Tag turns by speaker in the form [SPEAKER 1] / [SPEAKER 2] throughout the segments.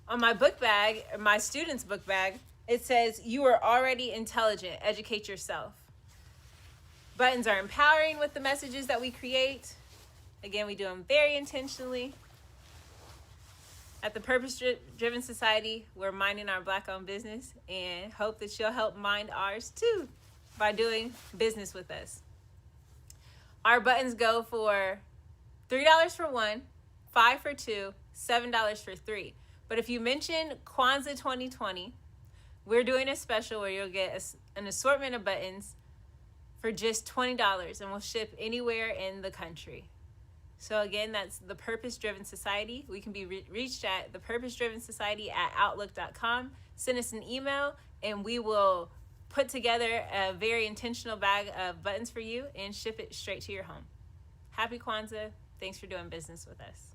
[SPEAKER 1] On my book bag, my student's book bag, it says, "You are already intelligent. Educate yourself." Buttons are empowering with the messages that we create. Again, we do them very intentionally. At the Purpose Driven Society, we're minding our Black-owned business and hope that you'll help mind ours too by doing business with us. Our buttons go for $3 for one, $5 for two, $7 for three. But if you mention Kwanzaa 2020, we're doing a special where you'll get an assortment of buttons for just $20, and we'll ship anywhere in the country. So again, that's the Purpose Driven Society. We can be reached at thepurposedrivensociety@outlook.com. Send us an email, and we will put together a very intentional bag of buttons for you and ship it straight to your home. Happy Kwanzaa. Thanks for doing business with us.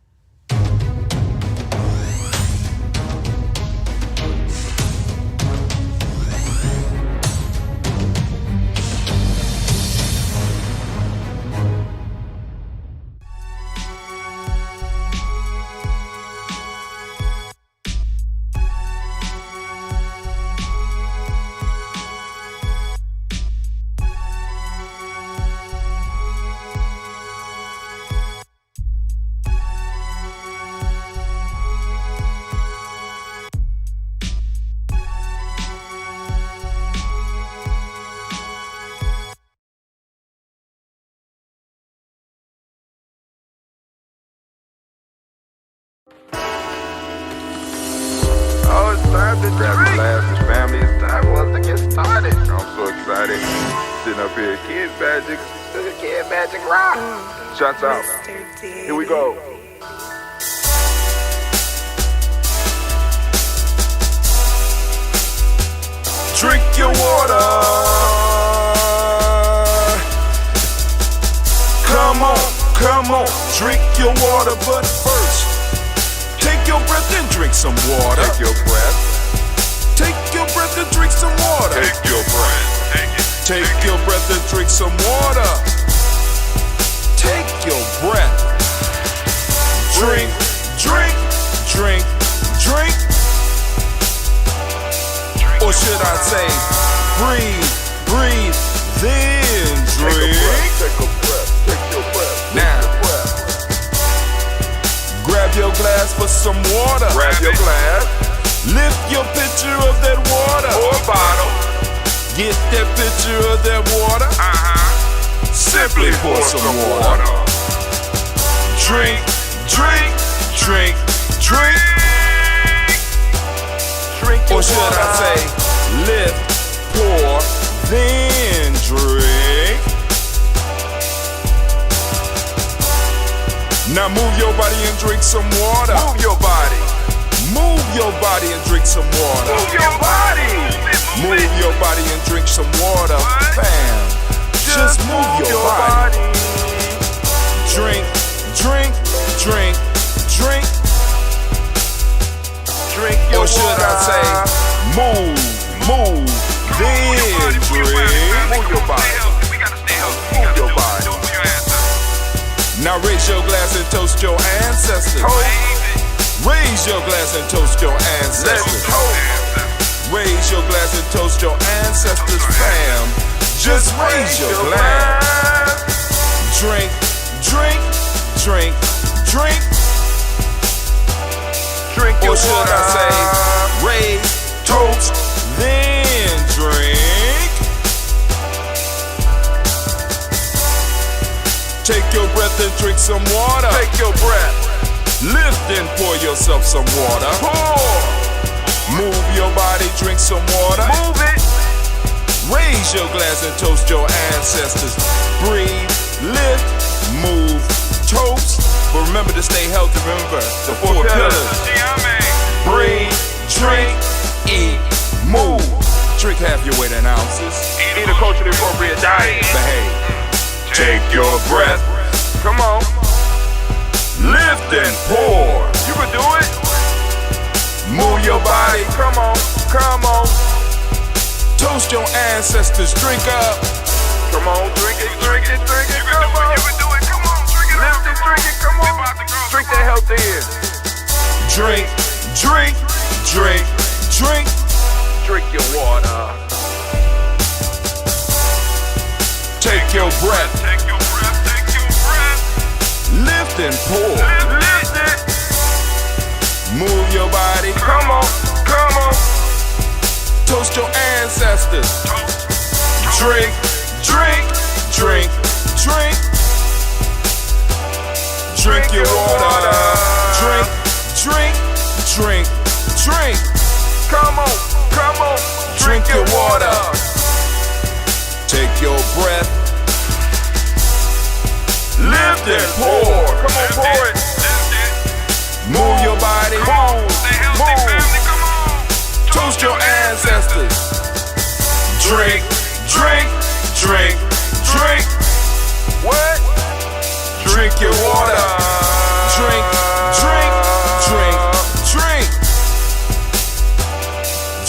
[SPEAKER 2] Grab your glasses, family. It's time for us to get started. I'm so excited. Sitting up here, Kid Magic, Kid Magic Rock. Shots out. Here we go. Drink your water. Come on, drink your water, but first, take your breath and drink some water. Take your breath. Take your breath and drink some water. Take your breath. Take your breath and drink some water. Take your breath. Drink. Or should I say, breathe, then drink. Take a breath. Take your breath. Now, grab your glass for some water. Grab your glass. Lift your pitcher of that water. Or bottle. Get that pitcher of that water. Simply pour some water. Drink. Or should I say, lift, pour, then drink. Now move your body and drink some water. Move your body and drink some water. Move your body and drink some water. Bam. Just move your body. Drink. Or should I say, move, then drink. Move your body. Now raise your glass and toast your ancestors. Raise your glass and toast your ancestors. Raise your glass and toast your ancestors, fam. Just raise your glass. Drink. Or should I say, raise, toast, then drink. Take your breath and drink some water. Take your breath. Lift and pour yourself some water. Pour. Move your body, drink some water. Move it. Raise your glass and toast your ancestors. Breathe, lift, move, toast. But remember to stay healthy. Remember the four pillars. Breathe, drink, eat, move. Drink half your weight in ounces. Eat a culturally appropriate diet. Behave. Take your breath. Come on. Lift and pour. You can do it. Move your body. Come on. Toast your ancestors. Drink up. Come on, drink it. Come on. You can do it. Come on, drink it. Lift and drink it. Come on. Drink that health in. Drink. drink, drink, drink your water. Take your breath, take your breath, take your breath. Lift and pour, lift it. Move your body, come on, come on. Toast your ancestors. Drink, drink, drink, drink. Drink your water. Drink, drink, drink, drink. Come on, come on. Drink your water. Take your breath. Lift and pour. Come on, pour it. Move your body. Move. Toast your ancestors. Drink, drink, drink, drink. What? Drink your water. Drink, drink, drink, drink.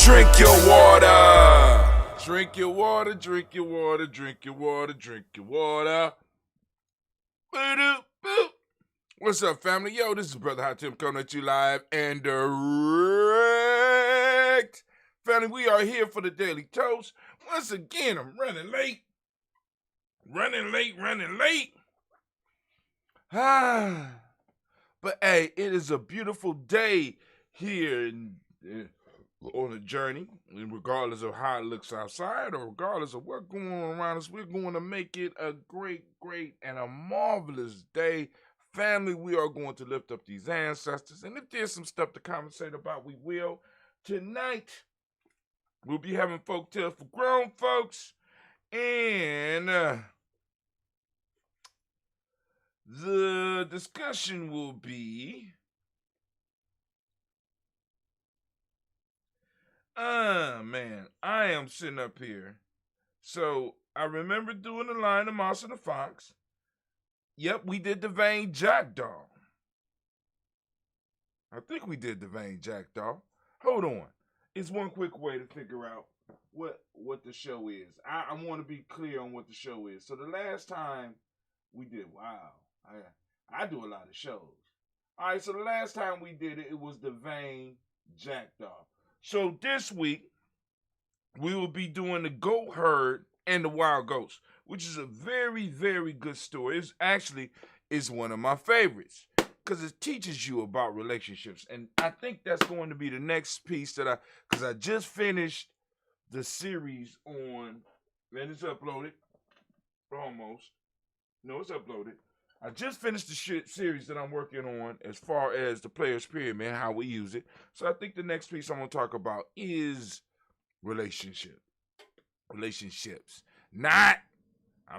[SPEAKER 2] Drink your water. Drink your water, drink your water, drink your water, drink your water. What's up, family? Yo, this is Brother Hot Tim coming at you live and direct. Family, we are here for the Daily Toast. Once again, I'm running late. Running late. But hey, it is a beautiful day here on the journey. And regardless of how it looks outside or regardless of what's going on around us, we're going to make it a great, and a marvelous day. Family, we are going to lift up these ancestors. And if there's some stuff to conversate about, we will. Tonight, we'll be having folk tales for grown folks. And the discussion will be, man, I am sitting up here. So I remember doing the line of Mouse and the Fox. Yep, we did the Vain Jackdaw. I think we did the Vain Jackdaw. Hold on. It's one quick way to figure out what the show is. I want to be clear on what the show is. So the last time we did, I do a lot of shows. All right, so the last time we did it, it was the Vain Jackdaw. So this week, we will be doing the Goat Herd and the Wild Goats, which is a very, very good story. It's actually one of my favorites because it teaches you about relationships. And I think that's going to be the next piece because I just finished the series on, and it's uploaded, almost. No, it's uploaded. I just finished the series that I'm working on as far as the Players Pyramid, how we use it. So I think the next piece I'm going to talk about is relationships. I'm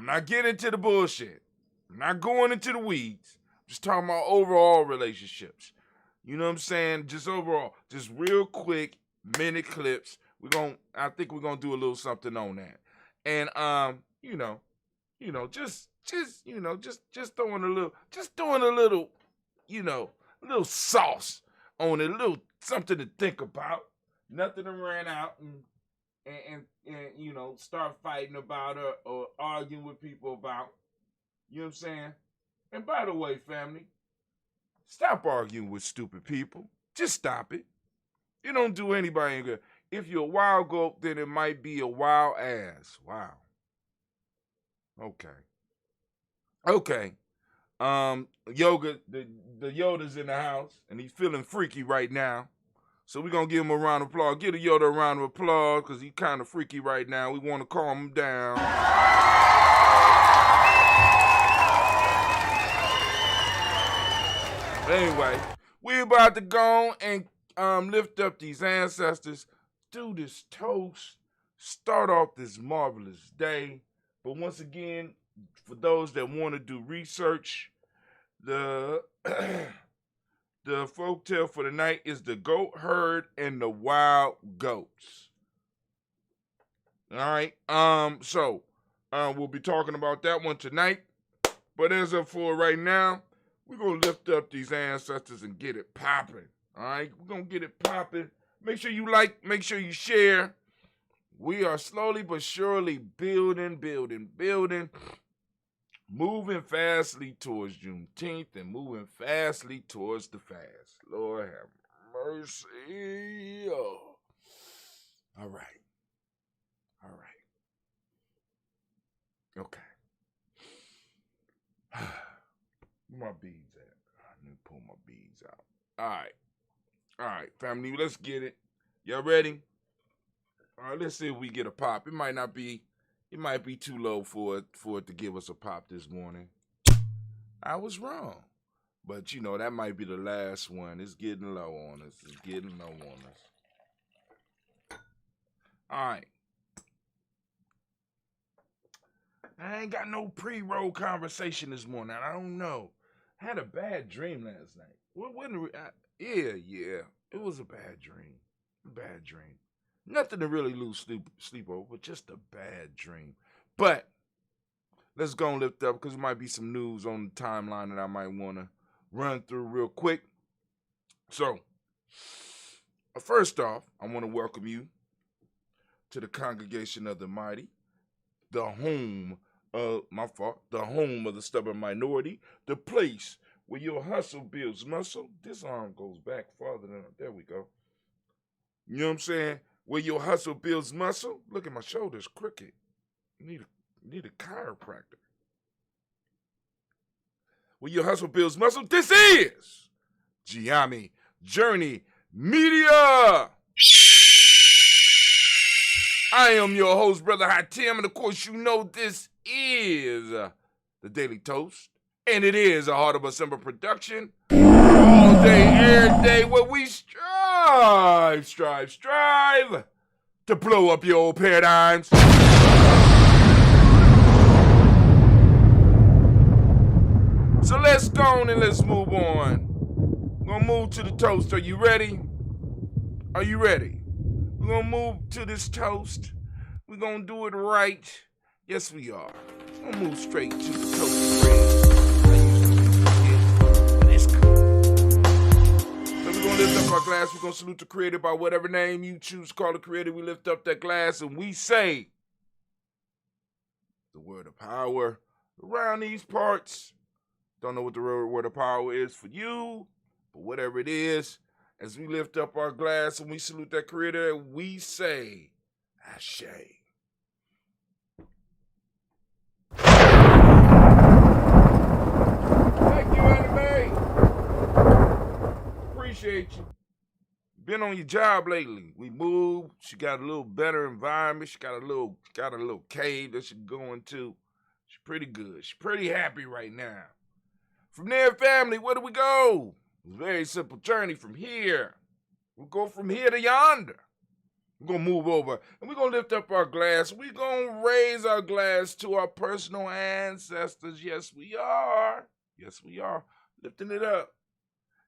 [SPEAKER 2] not getting into the bullshit. I'm not going into the weeds. I'm just talking about overall relationships. You know what I'm saying? Just overall. Just real quick minute clips. I think we're gonna do a little something on that. And just throwing a little, a little sauce on it, a little something to think about. Nothing to run out and start fighting about or arguing with people about. You know what I'm saying? And by the way, family, stop arguing with stupid people. Just stop it. It don't do anybody any good. If you're a wild goat, then it might be a wild ass. Wow. Okay. Yoga, the Yoda's in the house, and he's feeling freaky right now. So we're going to give him a round of applause. Give the Yoda a round of applause because he's kind of freaky right now. We want to calm him down. Anyway, we're about to go and lift up these ancestors, do this toast, start off this marvelous day. But once again, for those that want to do research, the folktale for the night is the Goat Herd and the Wild Goats. All right. So we'll be talking about that one tonight. But as of for right now, we're gonna lift up these ancestors and get it popping. All right, we're gonna get it popping. Make sure you like, make sure you share. We are slowly but surely building, moving fastly towards Juneteenth and moving fastly towards the fast. Lord have mercy. Oh. All right. Okay. Where my beads at? Let me pull my beads out. All right, family, let's get it. Y'all ready? All right, let's see if we get a pop. It might be too low for it to give us a pop this morning. I was wrong. But that might be the last one. It's getting low on us. All right. I ain't got no pre-roll conversation this morning. I don't know. I had a bad dream last night. Yeah. It was a bad dream. Nothing to really lose sleep over, but just a bad dream. But let's go and lift up because there might be some news on the timeline that I might want to run through real quick. So, first off, I want to welcome you to the Congregation of the Mighty, the home of the stubborn minority, the place where your hustle builds muscle. This arm goes back farther than, there we go. You know what I'm saying? Where your hustle builds muscle. Look at my shoulders crooked. You need a chiropractor. Where your hustle builds muscle. This is Gianni Journey Media. I am your host, Brother Hatim, and of course you know this is the Daily Toast, and it is a Heart of December production, all day, every day, where we strive to blow up your old paradigms. So let's go on and let's move on. We're gonna move to the toast. Are you ready? We're going to move to this toast. We're going to do it right. Yes, we are. We're going to move straight to the toast spread. Let's go. So we're going to lift up our glass. We're going to salute the Creator by whatever name you choose to call the Creator. We lift up that glass and we say the word of power around these parts. Don't know what the word of power is for you, but whatever it is, as we lift up our glass and we salute that Creator, we say, Ashe. Thank you, Anime. Appreciate you. Been on your job lately. We moved. She got a little better environment. She got a little cave that she going to. She's pretty good. She's pretty happy right now. From there, family, where do we go? It's a very simple journey from here. We'll go from here to yonder. We're going to move over and we're going to lift up our glass. We're going to raise our glass to our personal ancestors. Yes, we are. Lifting it up.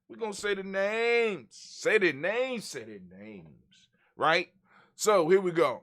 [SPEAKER 2] We're going to say the names. Say their names. Right? So here we go.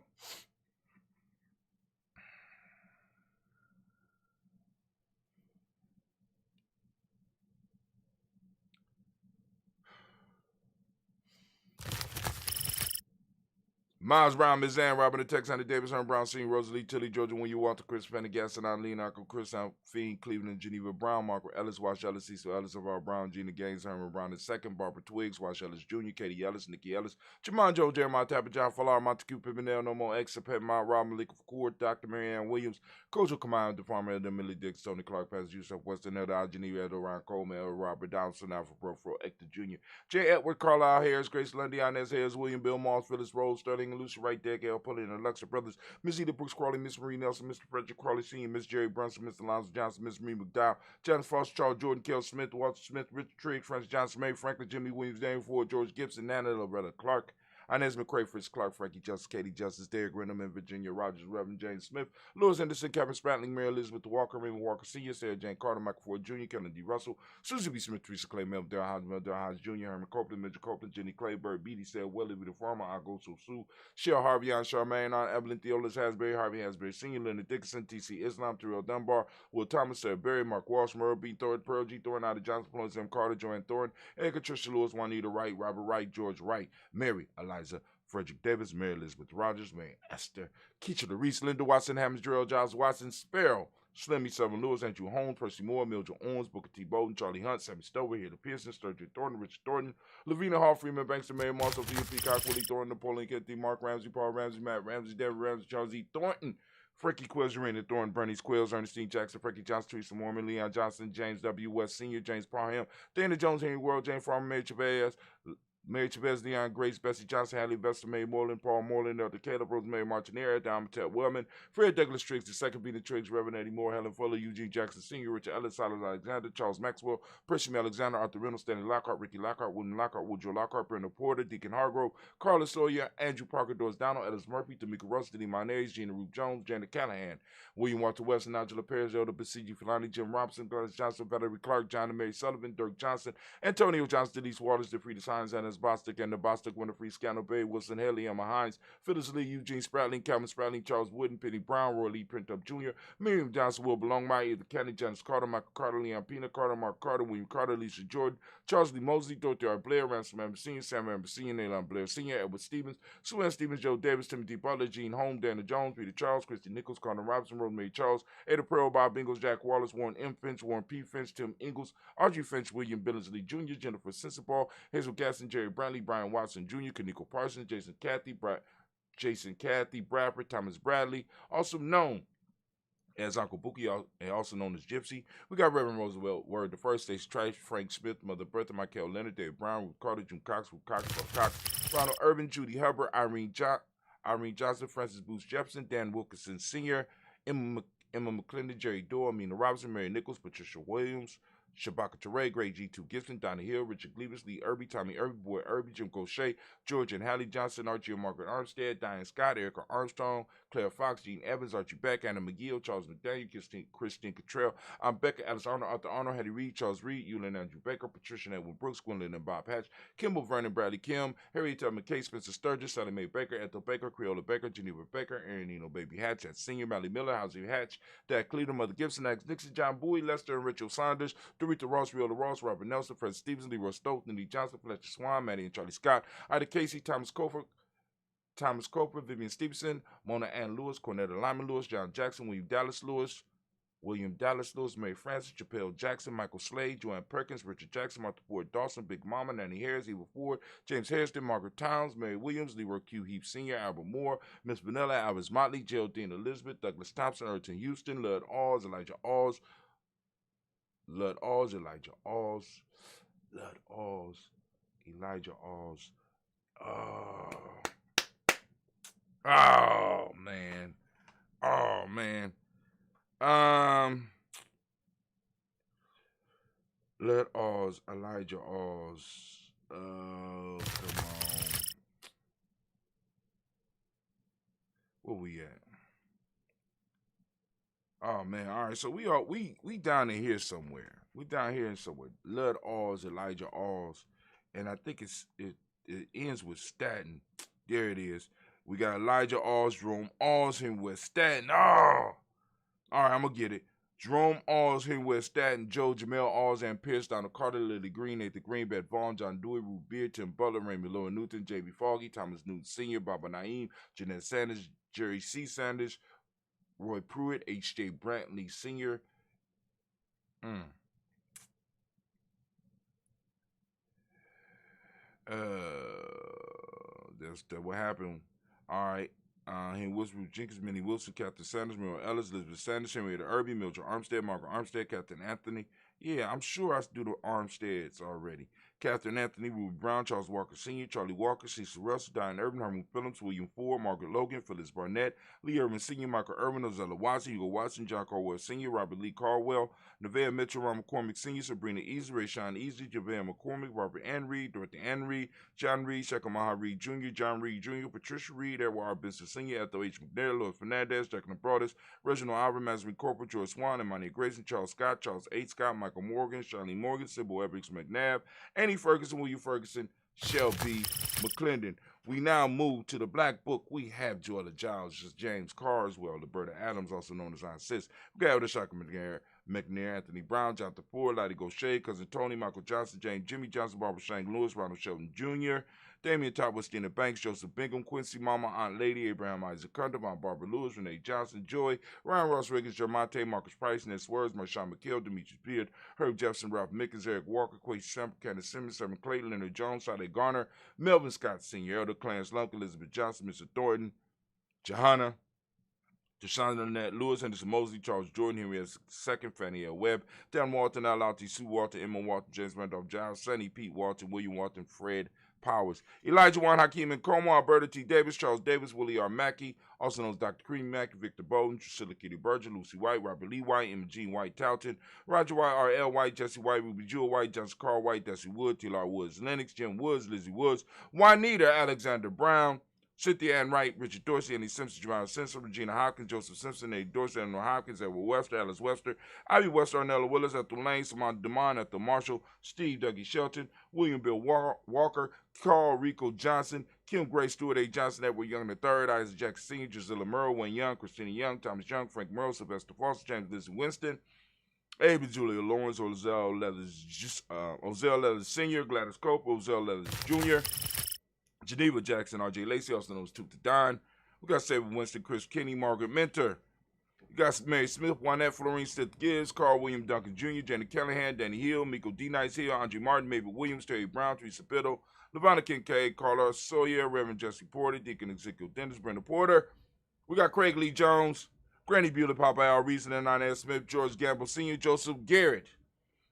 [SPEAKER 2] Miles Brown, Ms. Ann, Robin, the Tex, Andy Davis, Herm Brown, Senior, Rosalie, Tilly, Georgia, When You Walter, Chris Penny, Gaston, Lean, Uncle Chris, Fiend, Cleveland, Geneva, Brown, Margaret Ellis, Wash Ellis, Cecil Ellis, of our Brown, Gina Gaines, Herman Brown II, Barbara Twiggs, Wash Ellis Jr., Katie Ellis, Nikki Ellis, Jamon Joe, Jeremiah Tapper, John Fallar, Montague, Pippinell, No More X, Pet Mount, Rob Malika Foucault, Dr. Marianne Williams, Kojo Kamau, the Farmer, the Millie Dix, Tony Clark, Pastor Yusuf, Western Elder, Geneva, Edo, Ryan Coleman, El Robert Downson, Alfred Brofro, Hector Jr., J. Edward, Carlisle Harris, Grace Lundy, Inez Harris, William, Bill Moss, Phyllis Rose, Sterling, and Lucy Wright, Deck, L. Pulley, and Alexa Brothers, Miss Edith Brooks Crawley, Miss Marie Nelson, Mr. Frederick Crawley Sr., Miss Jerry Brunson, Mr. Alonzo Johnson, Miss Marie McDowell, Janice Foster, Charles Jordan, Kel Smith, Walter Smith, Richard Trigg, Francis Johnson, May Franklin, Jimmy Williams, Daniel Ford, George Gibson, Nana Loretta Clark, Inez McCray, Fritz Clark, Frankie Justice, Katie Justice, Derek Renham, and Virginia Rogers, Reverend James Smith, Louis Henderson, Kevin Spratling, Mary Elizabeth Walker, Raymond Walker Sr., Sarah Jane Carter, Michael Ford Jr., Kevin D. Russell, Susie B. Smith, Teresa Clay, Mel Del Hodge Jr., Herman Copeland, Mitchell Copeland, Jenny Clayburg, Beatty Sale, Willie the Farmer, Agoso Sue, Shell Harvey, on Charmaine, on Evelyn Theolis, Hasbury, Harvey Hasbury Sr., Leonard Dickinson, T.C. Islam, Terrell Dunbar, Will Thomas, Sarah Berry, Mark Walsh, Merle B. Thorne, Pearl G. Thorne, Ida Johnson, Florence M. Carter, Joanne Thorne, Edgar Tricia Lewis, Juanita Wright, Robert Wright, George Wright, Mary Eliza Frederick Davis, Mary Elizabeth Rogers, Mary Esther, Keisha Reese, Linda Watson, Hammond, Gerald Giles Watson, Sparrow,
[SPEAKER 3] Slimmy, Southern Lewis, Andrew Holmes, Percy Moore, Mildred Owens, Booker T. Bolden, Charlie Hunt, Sammy Stover, Hilda Pearson, Sturgeon Thornton, Richard Thornton, Lavina Hall, Freeman Banks, Mary Moss, Sophia Peacock, Willie Thornton, Napoleon Kennedy, Mark Ramsey, Paul Ramsey, Matt Ramsey, David Ramsey, Charles E. Thornton, Frankie Quills, Urena Thornton, Bernice Quills, Ernestine Jackson, Frankie Johnson, Teresa Mormon, Leon Johnson, James W. West Sr., James Parham, Dana Jones, Henry World, Jane Farmer, Mary Chavez, Mary Chavez, Leon Grace, Bessie Johnson, Hadley Vester, May Moreland, Paul Moreland, Elder Caleb, Rosemary Martinera, Don Mattel Wellman, Fred Douglas Triggs, the second Peter Triggs, Reverend Eddie Moore, Helen Fuller, Eugene Jackson Sr., Richard Ellis, Silas Alexander, Charles Maxwell, Pershing Alexander, Arthur Reynolds, Stanley Lockhart, Ricky Lockhart, Wooden Lockhart, Woodrow Lockhart, Brenda Porter, Deacon Hargrove, Carla Sawyer, Andrew Parker, Doris Donald, Ellis Murphy, Tamika Russ, Denny Mayonnaise, Gina Ruth Jones, Janet Callahan, William Walter Weston, Angela Perez, Elder Basiji Filani, Jim Robinson, Gladys Johnson, Valerie Clark, John and Mary Sullivan, Dirk Johnson, Antonio Johnson, Denise Waters, DeFrida Hines, Anna Bostic, and the Bostic, Winifred Scannell Bay, Wilson Haley, Emma Hines, Phyllis Lee, Eugene Spratling, Calvin Spratling, Charles Wooden, Penny Brown, Roy Lee Printup Jr., Miriam Johnson, Will Belong, Maya, the County, Janice Carter, Michael Carter, Leon Pina Carter, Mark Carter, William Carter, Lisa Jordan, Charles Lee Mosley, Dorothy R. Blair, Ransom Amber Sr., Sam Amber Sr., Naylon Blair Sr., Edward Stevens, Sue Ann Stevens, Joe Davis, Timothy Butler, Gene Holmes, Dana Jones, Peter Charles, Christy Nichols, Connor Robinson, Rosemary Charles, Ada Pearl, Bob Ingles, Jack Wallace, Warren M. Finch, Warren P. Finch, Tim Ingles, Audrey Finch, William Billingsley Jr., Jennifer Sensible, Hazel Gaston, Jerry Brantley, Brian Watson Jr., Kaniko Parsons, Jason Cathy, Bradford, Thomas Bradley, also known as Uncle Bookie, and also known as Gypsy. We got Reverend Roosevelt Word, the first Stacey Trice, Frank Smith, Mother Bertha, Michael Leonard, Dave Brown, Ruth Carter, June Cox, Ruth Cox, Bob Cox, Ronald Urban, Judy Hubbard, Irene Johnson, Francis Booth Jefferson, Dan Wilkinson Sr., Emma McClendon, Jerry Doyle, Amina Robinson, Mary Nichols, Patricia Williams, Shabaka Teray, Greg G2 Gibson, Donna Hill, Richard Gleavis, Lee Irby, Tommy Irby, Boy Irby, Jim Gaucher, George and Hallie Johnson, Archie and Margaret Armstead, Diane Scott, Erica Armstrong, Claire Fox, Gene Evans, Archie Beck, Anna McGill, Charles McDaniel, Christine Cottrell, I'm Becca, Alice Arnold, Arthur Arnold, Hattie Reed, Charles Reed, Eulin Andrew Baker, Patricia and Edwin Brooks, Gwendolyn and Bob Hatch, Kimball Vernon, Bradley Kim, Harriet McKay, Spencer Sturgis, Sally Mae Baker, Ethel Baker, Creola Baker, Geneva Baker, Aaron Eno Baby Hatch, at Senior, Mally Miller, Housie Hatch, Dak Cleveland, Mother Gibson, Alex Dixon, John Bowie, Lester and Rachel Saunders, Dorita Ross, Riola Ross, Robert Nelson, Fred Stevens, Leroy Stoltz, Lee Johnson, Fletcher Swan, Maddie and Charlie Scott, Ida Casey, Thomas Cofer, Vivian Stevenson, Mona Ann Lewis, Cornetta Lyman Lewis, John Jackson, William Dallas Lewis, Mary Francis, Chappelle Jackson, Michael Slade, Joanne Perkins, Richard Jackson, Martha Ford Dawson, Big Mama, Nanny Harris, Eva Ford, James Harrison, Margaret Towns, Mary Williams, Leroy Q. Heap Sr., Albert Moore, Miss Vanilla, Alvis Motley, Geraldine Elizabeth, Douglas Thompson, Erton Houston, Lud Elijah Elijah Oz. Oh man. Lud Oz, Elijah Oz. Oh, come on. Where we at? Oh man, all right. So we down in here somewhere. We down here somewhere. Lud Oz, Elijah Oz, and I think it ends with Staten. There it is. We got Elijah Oz, Jerome Oz, him with Staten. Oh, all right, I'm gonna get it. Jerome Oz, him with Staten, Joe, Jamel Oz, and Pierce, Donald Carter, Lily Green, Nathan Greenbed, Vaughn, John Dewey, Ruth Beard, Tim Butler, Raymond Lower Newton, J.B. Foggy, Thomas Newton Sr., Baba Naeem, Jeanette Sanders, Jerry C. Sanders, Roy Pruitt, H.J. Brantley Sr. That's what happened. All right. Henry Wilson, Jenkins, Minnie Wilson, Captain Sanders, Mary Ellis, Elizabeth Sanders, Henrietta Irby, Mildred Armstead, Margaret Armstead, Captain Anthony. Yeah, I'm sure I do the Armsteads already. Catherine Anthony, Ruby Brown, Charles Walker Sr., Charlie Walker, Cecil Russell, Diane Irvin, Herman Phillips, William Ford, Margaret Logan, Phyllis Barnett, Lee Irvin Sr., Michael Irvin, Ozella Watson, Hugo Watson, John Carwell Sr., Robert Lee Carwell, Nevaeh Mitchell, Ron McCormick Sr., Sabrina Easy, Rayshawn Easy, Javale McCormick, Robert Ann Reed, Dorothy Ann Reed, John Reed, Shekamaha Reed Jr., John Reed Jr., Patricia Reed, Edward R. Benson Sr., Ethel H. McNair, Louis Fernandez, Jack Broadus, Reginald Alvin, Mazarin Corporal, George Swan, Imani Grayson, Charles Scott, Charles H. Scott, Michael Morgan, Charlie Morgan, Sybil Evans McNabb, Annie Ferguson, William Ferguson, Shelby McClendon. We now move to the Black Book. We have Joella Giles, James Carswell, Roberta Adams, also known as Aunt Sis. We got the Shaka McGarrett, McNair, Anthony Brown, Jonathan Ford, Lottie Gaucher, Cousin Tony, Michael Johnson, James Jimmy Johnson, Barbara Shank Lewis, Ronald Shelton Jr., Damian Top, Stina Banks, Joseph Bingham, Quincy Mama, Aunt Lady, Abraham Isaac Cundiff, Aunt Barbara Lewis, Renee Johnson, Joy, Ryan Ross Riggins, Jermonte, Marcus Price, Ness Words, Marshawn McKill, Demetrius Beard, Herb Jefferson, Ralph Mickens, Eric Walker, Quay Semple, Candace Simmons, Simon Clayton, Leonard Jones, Sade Garner, Melvin Scott Sr., Elder Clarence Lunk, Elizabeth Johnson, Mr. Thornton, Johanna, Deshaun Lynette Lewis, Henderson Mosley, Charles Jordan, Henry S. II, Fannie L. Webb, Dan Walton, Al Alti, Sue Walton, Emma Walton, James Randolph Giles, Sonny Pete Walton, William Walton, Fred Powers, Elijah Juan Hakeem and Como, Alberta T. Davis, Charles Davis, Willie R. Mackey, also known as Dr. Cream Mackey, Victor Bowden, Priscilla Kitty Berger, Lucy White, Robert Lee White, Emma Jean White Talton, Roger White, R.L. White, Jesse White, Ruby Jewel White, Johnson Carl White, Desi Wood, T.L.R. Woods, Lennox, Jim Woods, Lizzie Woods, Juanita, Alexander Brown, Cynthia Ann Wright, Richard Dorsey, Annie Simpson, Jerome Simpson, Regina Hopkins, Joseph Simpson, Eddie Dorsey, Eleanor Hopkins, Edward Webster, Alice Webster, Ivy Webster, Arnella Willis, Ethel Lane, Simon DeMond, Ethel Marshall, Steve Dougie Shelton, William Bill Walker, Carl Rico Johnson, Kim Gray, Stewart A. Johnson, Edward Young III, Isaac Jackson Sr., Drusilla Murrow, Wayne Young, Christina Young, Thomas Young, Frank Murrow, Sylvester Foster, James Lizzie Winston, Abe Julia Lawrence, Ozell Leathers Sr., Gladys Cope, Ozell Leathers Jr., Geneva Jackson, R.J. Lacey, also known as Toot the Don. We got Saber Winston, Chris Kinney, Margaret Mentor. We got Mary Smith, Juanette Florine, Seth Gibbs, Carl William Duncan Jr., Jenny Callahan, Danny Hill, Miko D. Nice Hill, Andre Martin, Mabel Williams, Terry Brown, Teresa Biddle, Lavonna Kincaid, Carla Sawyer, Reverend Jesse Porter, Deacon Ezekiel Dennis, Brenda Porter. We got Craig Lee Jones, Granny Bewley, Papa Al Reason, and Inez Smith, George Gamble Sr., Joseph Garrett,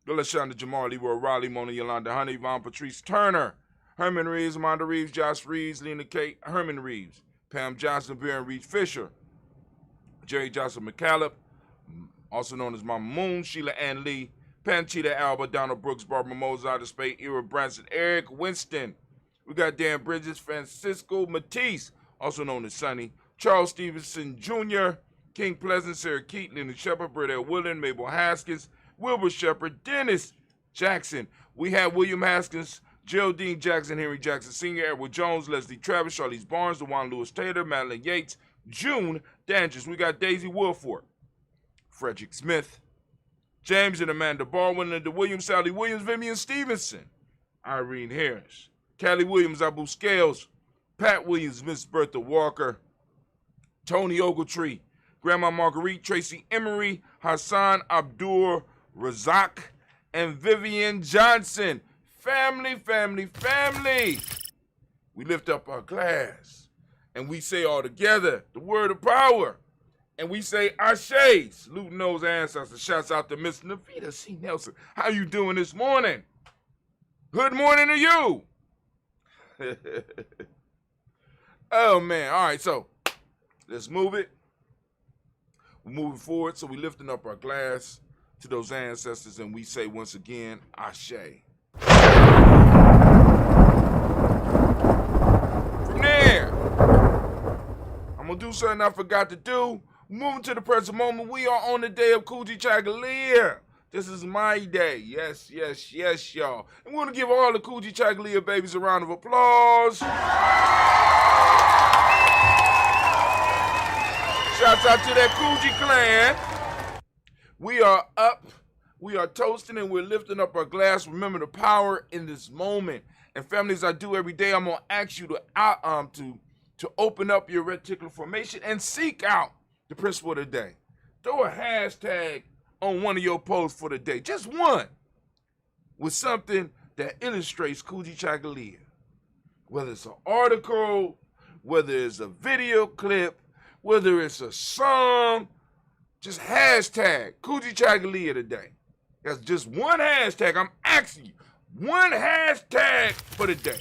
[SPEAKER 3] Lashonda Jamal, Leroy Riley, Mona Yolanda Honey, Yvonne Patrice Turner, Herman Reeves, Amanda Reeves, Josh Reeves, Lena Kate, Herman Reeves, Pam Johnson, Baron Reeves Fisher, Jerry Johnson McCallum, also known as Mama Moon, Sheila Ann Lee, Panchita Alba, Donald Brooks, Barbara Mozart, Spade, Ira Branson, Eric Winston. We got Dan Bridges, Francisco Matisse, also known as Sonny, Charles Stevenson Jr., King Pleasant, Sarah Keaton, Leonard Shepard, Brett L. Willen, Mabel Haskins, Wilbur Shepard, Dennis Jackson. We have William Haskins, Geraldine Jackson, Henry Jackson Sr., Edward Jones, Leslie Travis, Charlize Barnes, DeJuan Lewis Taylor, Madeline Yates, June Danges. We got Daisy Wilford, Frederick Smith, James and Amanda Baldwin, Linda Williams, Sally Williams, Vivian Stevenson, Irene Harris, Callie Williams, Abu Scales, Pat Williams, Miss Bertha Walker, Tony Ogletree, Grandma Marguerite, Tracy Emery, Hassan Abdul Razak, and Vivian Johnson. Family, family, family. We lift up our glass and we say all together the word of power. And we say Ashe, saluting those ancestors. Shouts out to Miss Navita C. Nelson. How you doing this morning? Good morning to you. Oh, man. All right, so let's move it. We're moving forward, so we're lifting up our glass to those ancestors, and we say once again, Ashe. From there, I'm going to do something I forgot to do. Moving to the present moment, we are on the day of Kujichagulia. This is my day. Yes, yes, yes, y'all. And we want to give all the Kujichagulia babies a round of applause. Shouts out to that Kuji clan. We are up, we are toasting, and we're lifting up our glass. Remember the power in this moment. And families, I do every day, I'm going to ask you to open up your reticular formation and seek out the principle of the day. Throw a hashtag on one of your posts for the day, just one, with something that illustrates Kujichagulia. Whether it's an article, whether it's a video clip, whether it's a song, just hashtag Kujichagulia today. That's just one hashtag. I'm asking you, one hashtag for the day.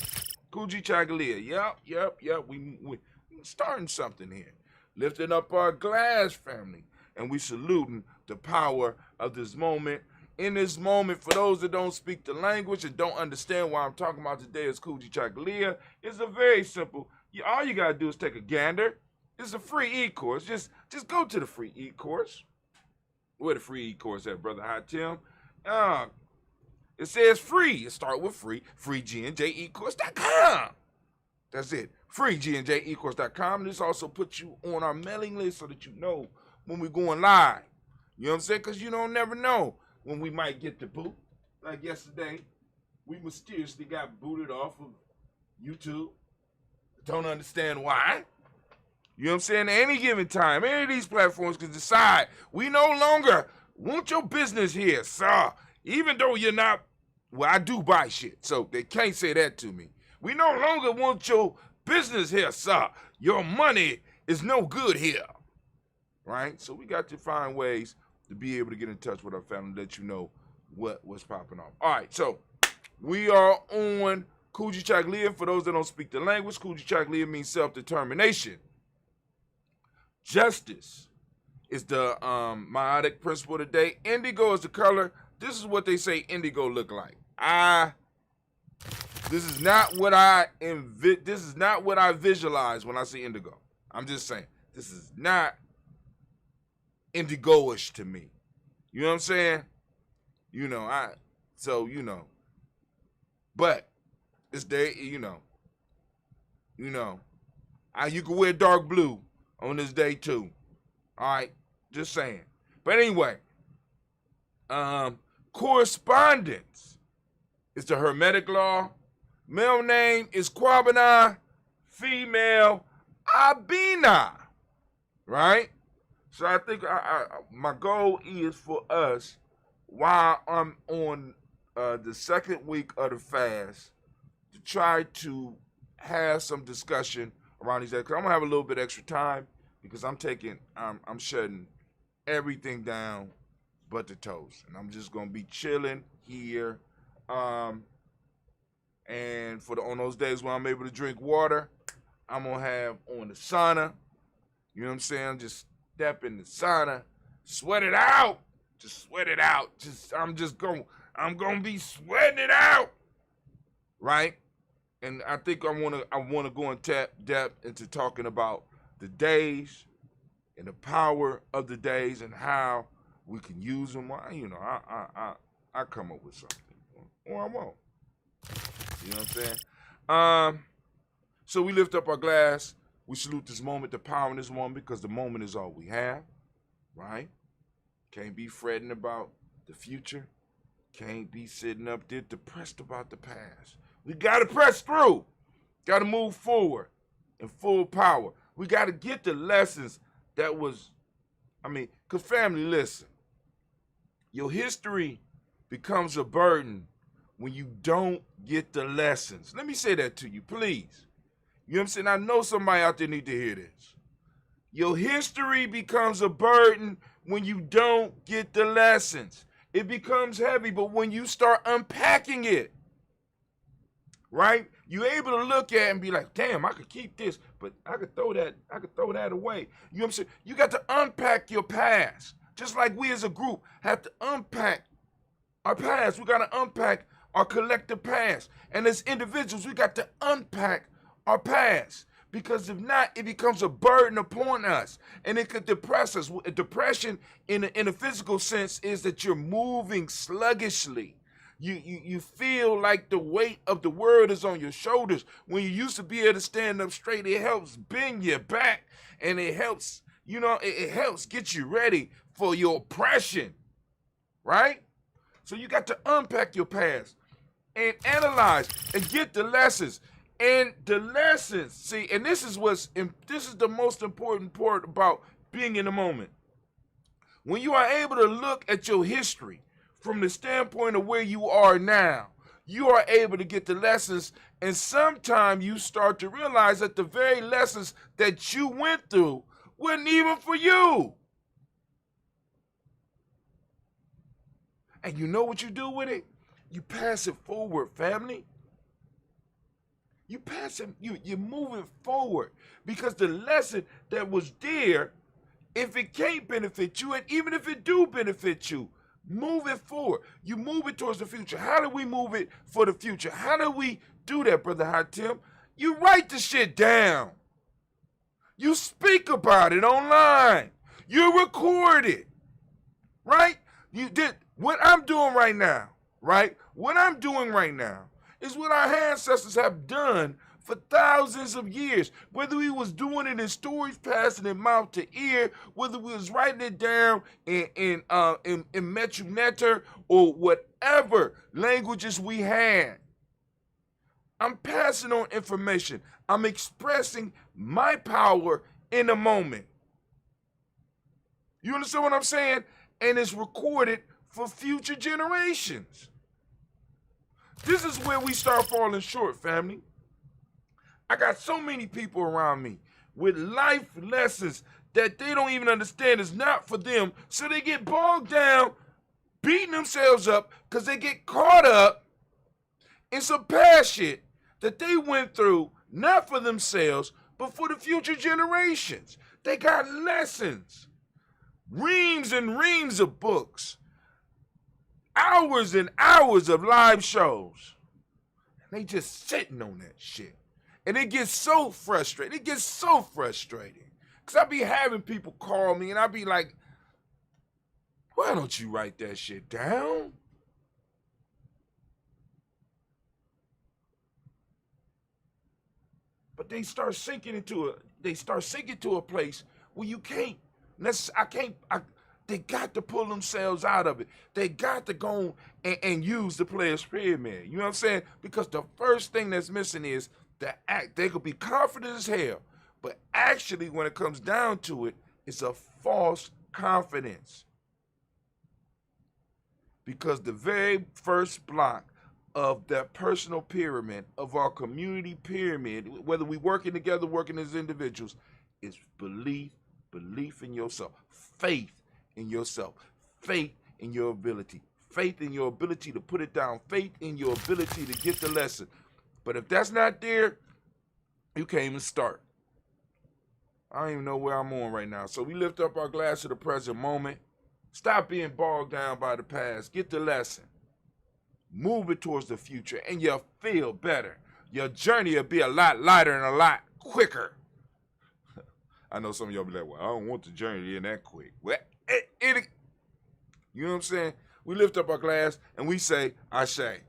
[SPEAKER 3] Kujichagulia. Yep. We starting something here. Lifting up our glass, family, and we saluting the power of this moment. In this moment, for those that don't speak the language and don't understand why I'm talking about today is Kujichagulia, it's a very simple. All you gotta do is take a gander. It's a free e-course. Just go to the free e-course. Where the free e-course at, Brother Hot Tim? It says free. It start with free. FreeGNJEcourse.com. That's it. FreeGNJEcourse.com. This also puts you on our mailing list so that you know when we're going live. You know what I'm saying? Because you don't never know when we might get the boot. Like yesterday, we mysteriously got booted off of YouTube. Don't understand why. You know what I'm saying? At any given time, any of these platforms can decide we no longer want your business here, sir. Even though you're not, well, I do buy shit, so they can't say that to me. We no longer want your business here, sir. Your money is no good here. Right? So we got to find ways to be able to get in touch with our family, let you know what's popping off. All right, so we are on Kujichagulia. For those that don't speak the language, Kujichagulia means self-determination. Justice is the meiotic principle today. Indigo is the color. This is what they say indigo look like. This is not what I visualize when I see indigo. I'm just saying this is not indigo-ish to me. You know what I'm saying? But it's day, you can wear dark blue on this day too. All right, just saying. But anyway, correspondence is the Hermetic law. Male name is Kwabena, female Abina, right? So I think my goal is for us, while I'm on the second week of the fast, to try to have some discussion around these days. Because I'm gonna have a little bit extra time because I'm shutting everything down but the toast, and I'm just gonna be chilling here. And on those days when I'm able to drink water, I'm gonna have on the sauna. You know what I'm saying? Just step in the sauna, sweat it out. Just sweat it out. I'm gonna be sweating it out, right? And I think I wanna go in depth into talking about the days and the power of the days and how we can use them. I come up with something, or I won't. You know what I'm saying? So we lift up our glass. We salute this moment, the power in this moment, because the moment is all we have, right? Can't be fretting about the future. Can't be sitting up there depressed about the past. We got to press through. Got to move forward in full power. We got to get the lessons because family, listen. Your history becomes a burden when you don't get the lessons. Let me say that to you, please. You know what I'm saying? I know somebody out there need to hear this. Your history becomes a burden when you don't get the lessons. It becomes heavy, but when you start unpacking it, right? You're able to look at it and be like, damn, I could keep this, but I could throw that away. You know what I'm saying? You got to unpack your past. Just like we as a group have to unpack our past. We got to unpack our collective past. And as individuals, we got to unpack our past. Because if not, it becomes a burden upon us. And it could depress us. Depression in a physical sense is that you're moving sluggishly. You feel like the weight of the world is on your shoulders. When you used to be able to stand up straight, it helps bend your back. And it helps, it helps get you ready for your oppression. Right? So you got to unpack your past and analyze and get the lessons. And the lessons, see, and this is the most important part about being in the moment. When you are able to look at your history from the standpoint of where you are now, you are able to get the lessons, and sometimes you start to realize that the very lessons that you went through weren't even for you. And you know what you do with it? You pass it forward, family. You pass it, you're moving forward, because the lesson that was there, if it can't benefit you, and even if it do benefit you, move it forward. You move it towards the future. How do we move it for the future? How do we do that, Brother Hatim? You write the shit down. You speak about it online. You record it, right? You did what I'm doing right now, right? What I'm doing right now is what our ancestors have done for thousands of years. Whether we was doing it in stories, passing it mouth to ear, whether we was writing it down in Metu Neter or whatever languages we had. I'm passing on information. I'm expressing my power in a moment. You understand what I'm saying? And it's recorded for future generations. This is where we start falling short, family. I got so many people around me with life lessons that they don't even understand is not for them. So they get bogged down, beating themselves up because they get caught up in some past shit that they went through, not for themselves, but for the future generations. They got lessons, reams and reams of books, hours and hours of live shows. And they just sitting on that shit. And it gets so frustrating. Because I be having people call me and I be like, why don't you write that shit down? But they start sinking into a place where you can't. They got to pull themselves out of it. They got to go and use the player's pyramid. You know what I'm saying? Because the first thing that's missing is the act. They could be confident as hell, but actually when it comes down to it, it's a false confidence. Because the very first block of that personal pyramid, of our community pyramid, whether we working together, working as individuals, is belief in yourself, faith in yourself, faith in your ability to put it down, faith in your ability to get the lesson. But if that's not there, you can't even start. I don't even know where I'm on right now. So we lift up our glass to the present moment. Stop being bogged down by the past. Get the lesson. Move it towards the future, and you'll feel better. Your journey will be a lot lighter and a lot quicker. I know some of y'all be like, well, I don't want the journey to end that quick. Well, you know what I'm saying? We lift up our glass, and we say, Ashe.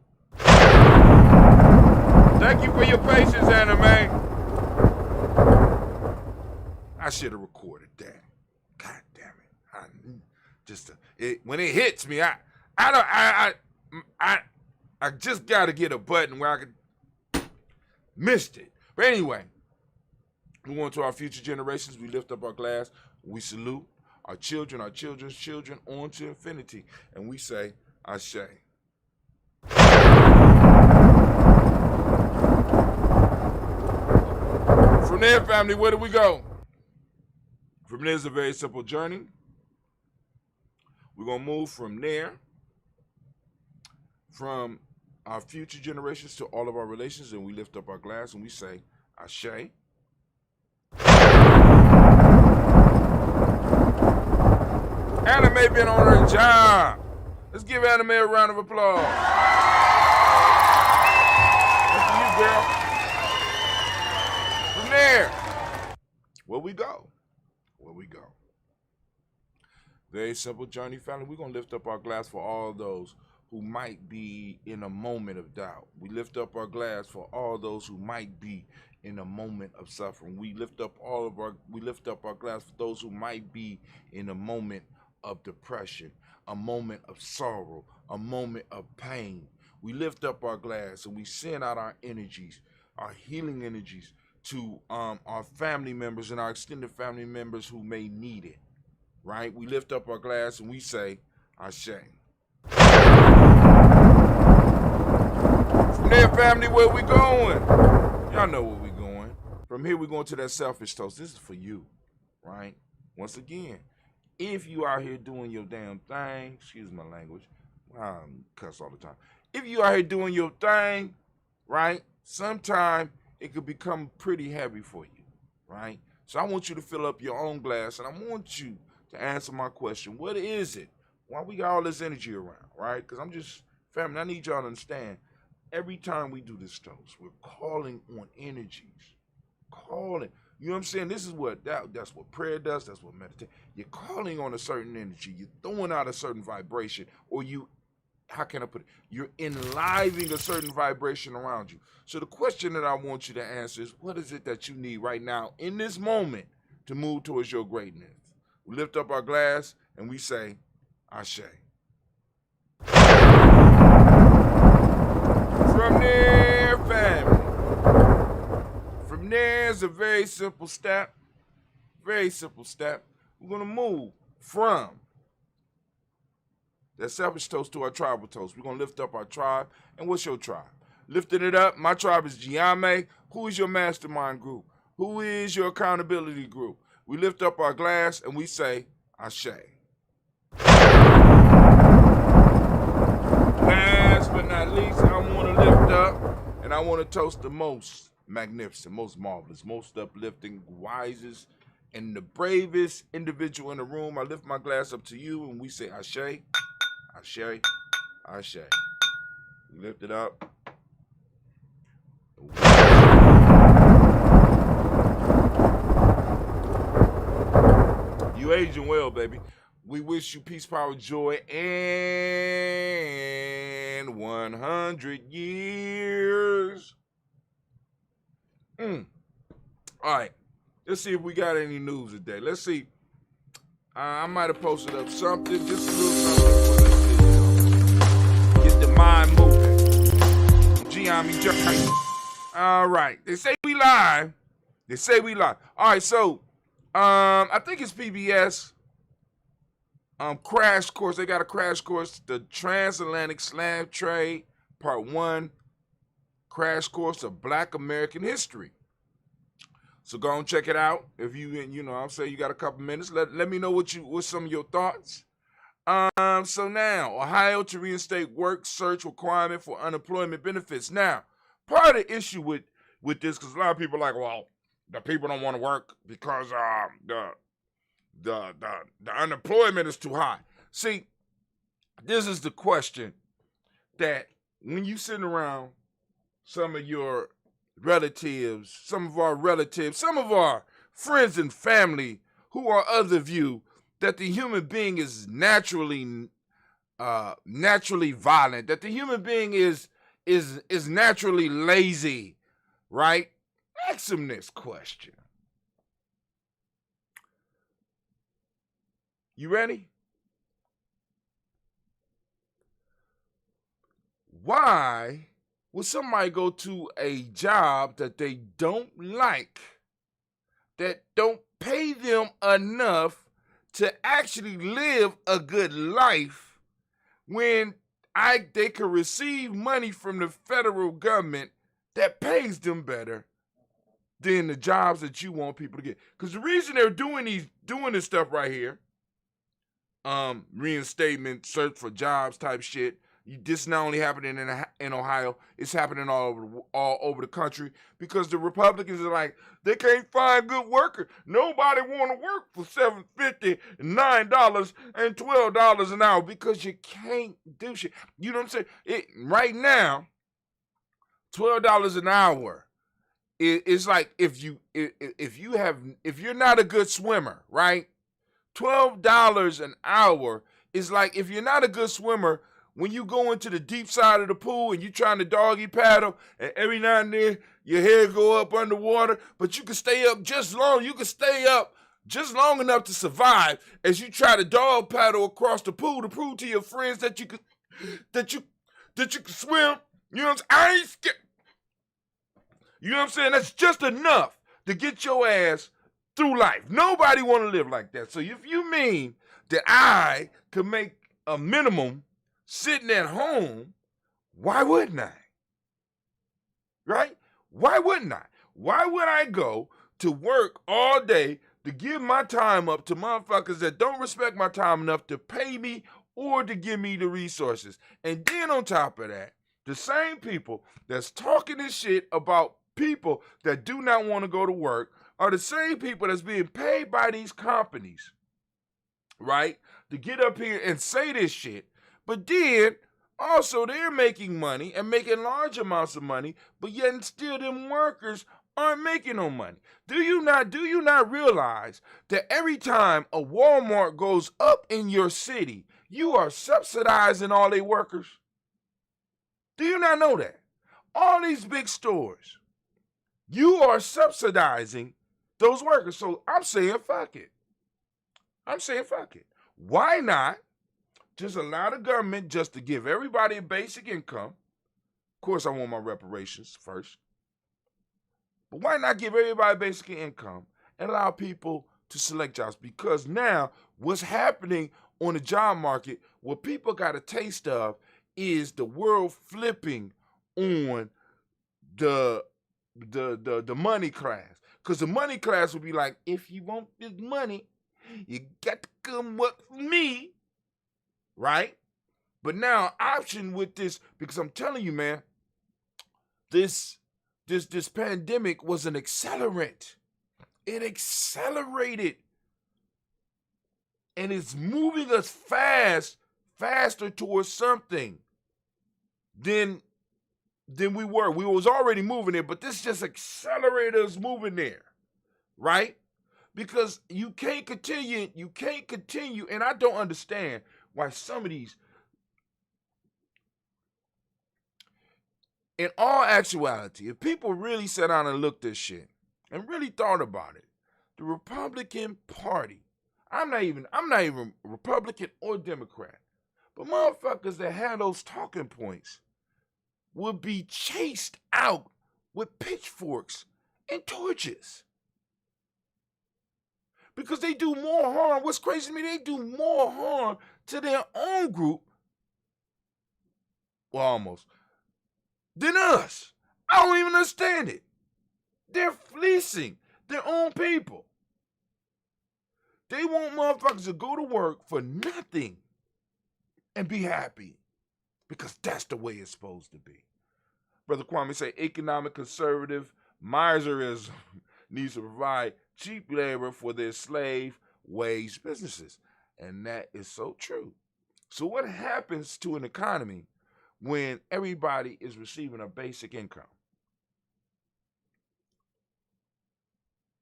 [SPEAKER 3] Thank you for your patience, anime. I should have recorded that. God damn it. When it hits me, I just got to get a button where I could missed it. But anyway, we want to our future generations. We lift up our glass. We salute our children, our children's children, on to infinity. And we say, Ashe. From there, family, where do we go? From there is a very simple journey. We're going to move from there, from our future generations to all of our relations, and we lift up our glass and we say, Ashe. Anime been on her job. Let's give Anime a round of applause. That's for you, girl. From there, where we go? Very simple journey, family. We're going to lift up our glass for all those who might be in a moment of doubt. We lift up our glass for all those who might be in a moment of suffering. We lift up our glass for those who might be in a moment of depression, a moment of sorrow, a moment of pain. We lift up our glass and we send out our energies, our healing energies, to our family members and our extended family members who may need it. Right? We lift up our glass and we say, Ashe. From there, family, where we going? Y'all know where we going. From here, we're going to that selfish toast. This is for you, right? Once again, if you out here doing your damn thing, excuse my language, I cuss all the time. If you out here doing your thing, right, sometime it could become pretty heavy for you, right? So I want you to fill up your own glass, and I want you to answer my question. What is it? Why we got all this energy around, right? Because family, I need y'all to understand, every time we do this toast, we're calling on energies. Calling. You know what I'm saying? This is that's what prayer does. That's what meditation. You're calling on a certain energy. You're throwing out a certain vibration, or you how can I put it? You're enlivening a certain vibration around you. So the question that I want you to answer is, what is it that you need right now in this moment to move towards your greatness? We lift up our glass and we say, Ashe. From there, family. From there is a very simple step. Very simple step. We're going to move from that selfish toast to our tribal toast. We're going to lift up our tribe. And what's your tribe? Lifting it up, my tribe is Giame. Who is your mastermind group? Who is your accountability group? We lift up our glass and we say, Ashe. Last but not least, I want to lift up and I want to toast the most magnificent, most marvelous, most uplifting, wisest, and the bravest individual in the room. I lift my glass up to you and we say, Ashe. Ashe, Ashe. We lift it up. You aging well, baby. We wish you peace, power, joy, and 100 years. All right. Let's see if we got any news today. Let's see. I might have posted up something, just a little something for this video. Get the mind moving. All right. They say we live. They say we live. All right, so I think it's PBS. Crash course. They got a crash course. The Transatlantic Slave Trade, Part 1. Crash course of Black American history. So go and check it out. If I'll say you got a couple minutes. Let me know what's some of your thoughts. So now, Ohio to reinstate work search requirement for unemployment benefits. Now, part of the issue with this, because a lot of people are like, well, the people don't want to work because the unemployment is too high. See, this is the question that when you sitting around some of your relatives, some of our friends and family who are of the view that the human being is naturally violent, that the human being is naturally lazy, right? Ask them this question. You ready? Why would somebody go to a job that they don't like, that don't pay them enough to actually live a good life, when they could receive money from the federal government that pays them better than the jobs that you want people to get? Because the reason they're doing this stuff right here, reinstatement, search for jobs type shit, this not only happening in Ohio, it's happening all over the country, because the Republicans are like, they can't find good workers. Nobody want to work for $7.50, $9, and $12 an hour, because you can't do shit. You know what I'm saying? Right now, $12 an hour. It's like if you're not a good swimmer, right? $12 an hour is like, if you're not a good swimmer, when you go into the deep side of the pool and you're trying to doggy paddle, and every now and then your head go up underwater, but you can stay up just long. You can stay up just long enough to survive as you try to dog paddle across the pool to prove to your friends that you can swim. You know what I'm saying? I ain't scared. You know what I'm saying? That's just enough to get your ass through life. Nobody want to live like that. So if you mean that I could make a minimum sitting at home, why wouldn't I? Right? Why wouldn't I? Why would I go to work all day to give my time up to motherfuckers that don't respect my time enough to pay me or to give me the resources? And then on top of that, the same people that's talking this shit about people that do not want to go to work are the same people that's being paid by these companies, right, to get up here and say this shit. But then also they're making money and making large amounts of money, but yet still them workers aren't making no money. Do you not realize that every time a Walmart goes up in your city, you are subsidizing all their workers? Do you not know that? All these big stores, you are subsidizing those workers. So I'm saying fuck it. Why not just allow the government just to give everybody a basic income? Of course, I want my reparations first. But why not give everybody basic income and allow people to select jobs? Because now what's happening on the job market, what people got a taste of is the world flipping on the money class. Because the money class will be like, if you want this money, you got to come work for me, right? But now option with this, because I'm telling you, man, this pandemic was an accelerant. It accelerated. And it's moving us faster towards something than we were. We was already moving there, but this just accelerated us moving there, right? Because you can't continue, and I don't understand why some of these, in all actuality, if people really sat down and looked at shit and really thought about it, the Republican Party, I'm not even Republican or Democrat, but motherfuckers that had those talking points would be chased out with pitchforks and torches. Because they do more harm. What's crazy to me, they do more harm to their own group, well, almost, than us. I don't even understand it. They're fleecing their own people. They want motherfuckers to go to work for nothing and be happy, because that's the way it's supposed to be. Brother Kwame say, economic conservative miserism needs to provide cheap labor for their slave wage businesses. And that is so true. So what happens to an economy when everybody is receiving a basic income?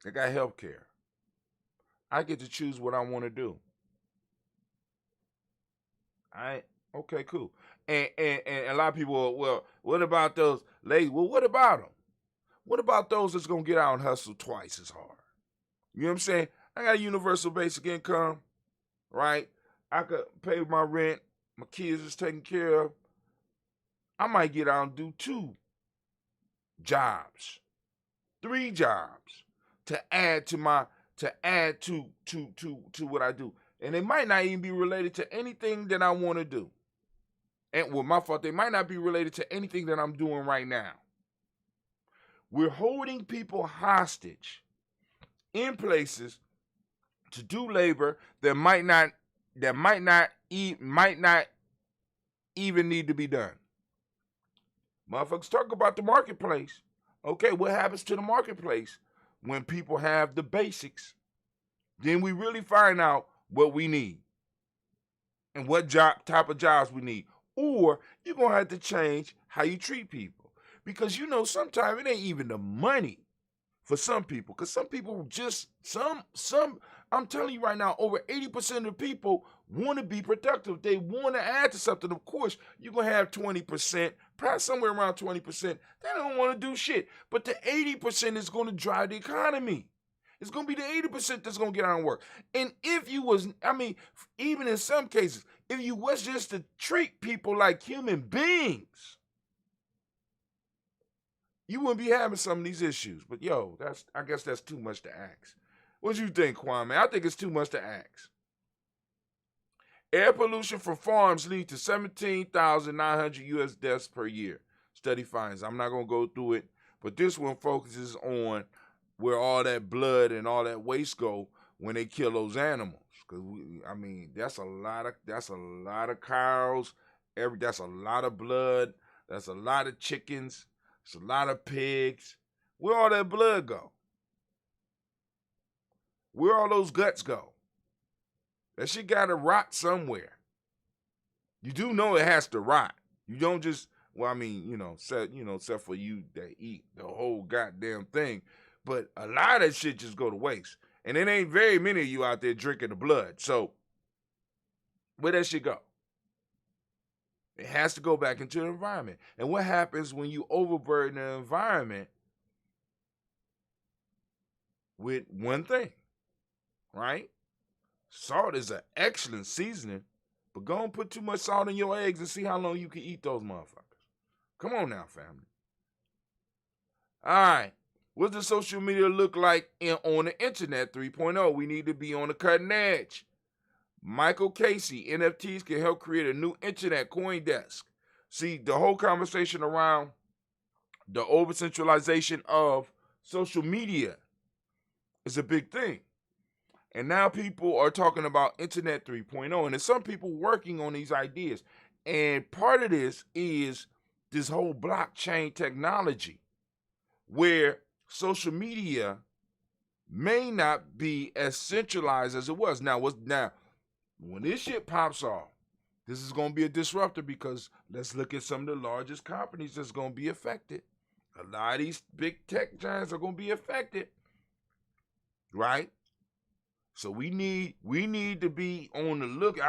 [SPEAKER 3] They got health care. I get to choose what I want to do. Okay, cool. And a lot of people, well, what about those ladies? Well, what about them? What about those that's going to get out and hustle twice as hard? You know what I'm saying? I got a universal basic income, right? I could pay my rent. My kids is taken care of. I might get out and do 2 jobs, 3 jobs to add to what I do. And it might not even be related to anything that I want to do. And well, my fault, they might not be related to anything that I'm doing right now. We're holding people hostage in places to do labor that might not even need to be done. Motherfuckers talk about the marketplace. Okay, what happens to the marketplace when people have the basics? Then we really find out what we need and what type of jobs we need. Or you're going to have to change how you treat people. Because, sometimes it ain't even the money for some people. Because some people just, I'm telling you right now, over 80% of the people want to be productive. They want to add to something. Of course, you're going to have 20%, probably somewhere around 20%. They don't want to do shit. But the 80% is going to drive the economy. It's going to be the 80% that's going to get out and work. And if you was, even in some cases, if you was just to treat people like human beings, you wouldn't be having some of these issues. But I guess that's too much to ask. What do you think, Kwame? I think it's too much to ask. Air pollution from farms leads to 17,900 U.S. deaths per year. Study finds. I'm not going to go through it, but this one focuses on where all that blood and all that waste go when they kill those animals. Because that's a lot of cows. That's a lot of blood. That's a lot of chickens. It's a lot of pigs. Where all that blood go? Where all those guts go? That shit gotta rot somewhere. You do know it has to rot. You don't just, except for you that eat the whole goddamn thing. But a lot of shit just go to waste. And it ain't very many of you out there drinking the blood. So, where that shit go? It has to go back into the environment. And what happens when you overburden the environment with one thing, right? Salt is an excellent seasoning, but go and put too much salt in your eggs and see how long you can eat those motherfuckers. Come on now, family. All right. What does social media look like on the internet 3.0? We need to be on the cutting edge. Michael Casey, NFTs can help create a new internet coin desk. See, the whole conversation around the over-centralization of social media is a big thing. And now people are talking about Internet 3.0, and there's some people working on these ideas. And part of this is this whole blockchain technology, where social media may not be as centralized as it was. Now, when this shit pops off, this is going to be a disruptor, because let's look at some of the largest companies that's going to be affected. A lot of these big tech giants are going to be affected, right? So we need to be on the look.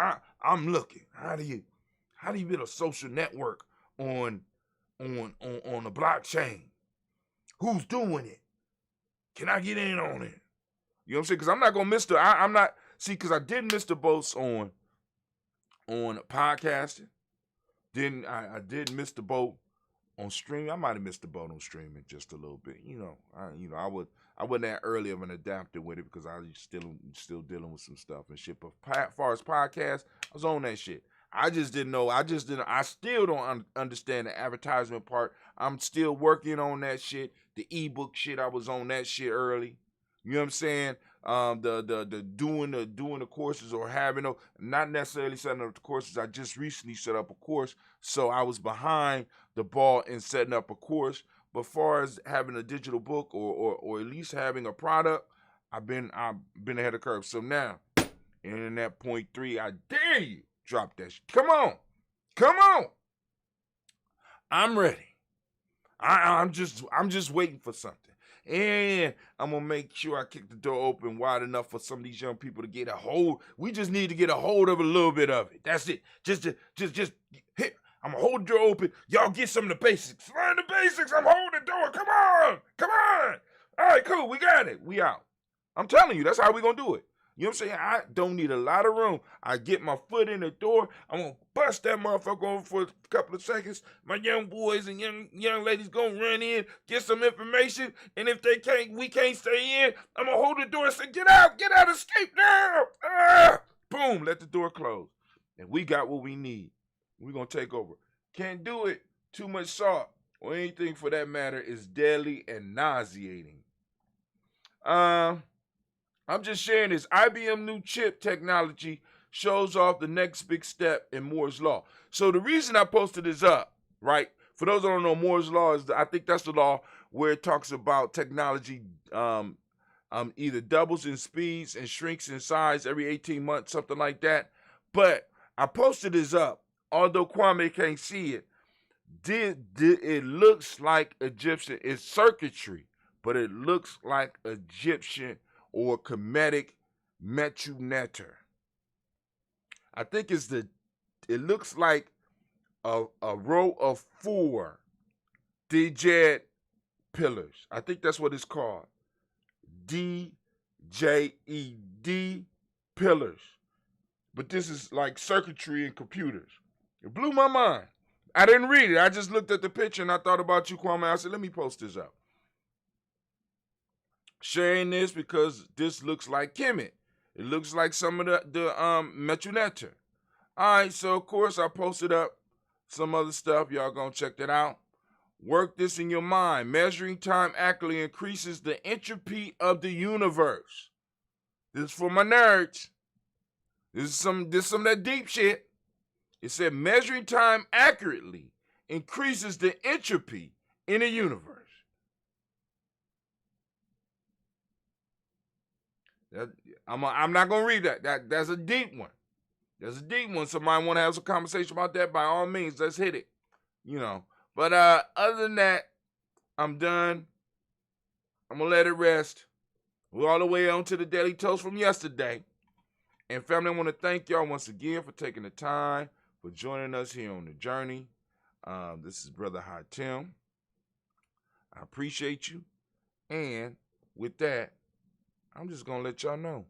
[SPEAKER 3] I'm looking. How do you build a social network on the blockchain? Who's doing it? Can I get in on it? You know what I'm saying? Because I'm not gonna miss because I did miss the boats on podcasting. Then I did miss the boat on streaming. I might have missed the boat on streaming just a little bit. I wasn't that early of an adapter with it, because I was still dealing with some stuff and shit. But as far as podcasts, I was on that shit. I just didn't know. I still don't understand the advertisement part. I'm still working on that shit. The ebook shit, I was on that shit early. You know what I'm saying? The doing the courses, or not necessarily setting up the courses. I just recently set up a course, so I was behind the ball in setting up a course. But far as having a digital book or at least having a product, I've been ahead of the curve. So now, Internet point 3, I dare you drop that shit. Come on. I'm ready. I'm just waiting for something. And I'm going to make sure I kick the door open wide enough for some of these young people to get a hold. We just need to get a hold of a little bit of it. That's it. Just hit. I'm going to hold the door open. Y'all get some of the basics. Learn the basics. I'm holding the door. Come on. All right, cool. We got it. We out. I'm telling you, that's how we going to do it. You know what I'm saying? I don't need a lot of room. I get my foot in the door. I'm going to bust that motherfucker over for a couple of seconds. My young boys and young ladies going to run in, get some information. And if we can't stay in, I'm going to hold the door and say, get out, escape now. Boom, let the door close. And we got what we need. We're going to take over. Can't do it. Too much salt or anything for that matter is deadly and nauseating. I'm just sharing this. IBM new chip technology shows off the next big step in Moore's Law. So the reason I posted this up, right? For those that don't know, Moore's Law I think that's the law where it talks about technology either doubles in speeds and shrinks in size every 18 months, something like that. But I posted this up, although Kwame can't see it. It looks like Egyptian. It's circuitry, but it looks like Egyptian or Kemetic Metuneter. I think it looks like a row of 4 Djed pillars. I think that's what it's called. DJED pillars. But this is like circuitry and computers. It blew my mind. I didn't read it. I just looked at the picture and I thought about you, Kwame. I said, let me post this up. Sharing this because this looks like Kemet. It looks like some of the Metuneter. All right, so of course I posted up some other stuff. Y'all gonna check that out. Work this in your mind. Measuring time accurately increases the entropy of the universe. This is for my nerds. This is some of that deep shit. It said measuring time accurately increases the entropy in the universe. I'm not gonna read that. That's a deep one. That's a deep one. Somebody want to have some conversation about that? By all means, let's hit it. But other than that, I'm done. I'm gonna let it rest. We're all the way on to the Daily Toast from yesterday. And family, I want to thank y'all once again for taking the time, for joining us here on the journey. This is Brother Hot Tim. I appreciate you. And with that, I'm just going to let y'all know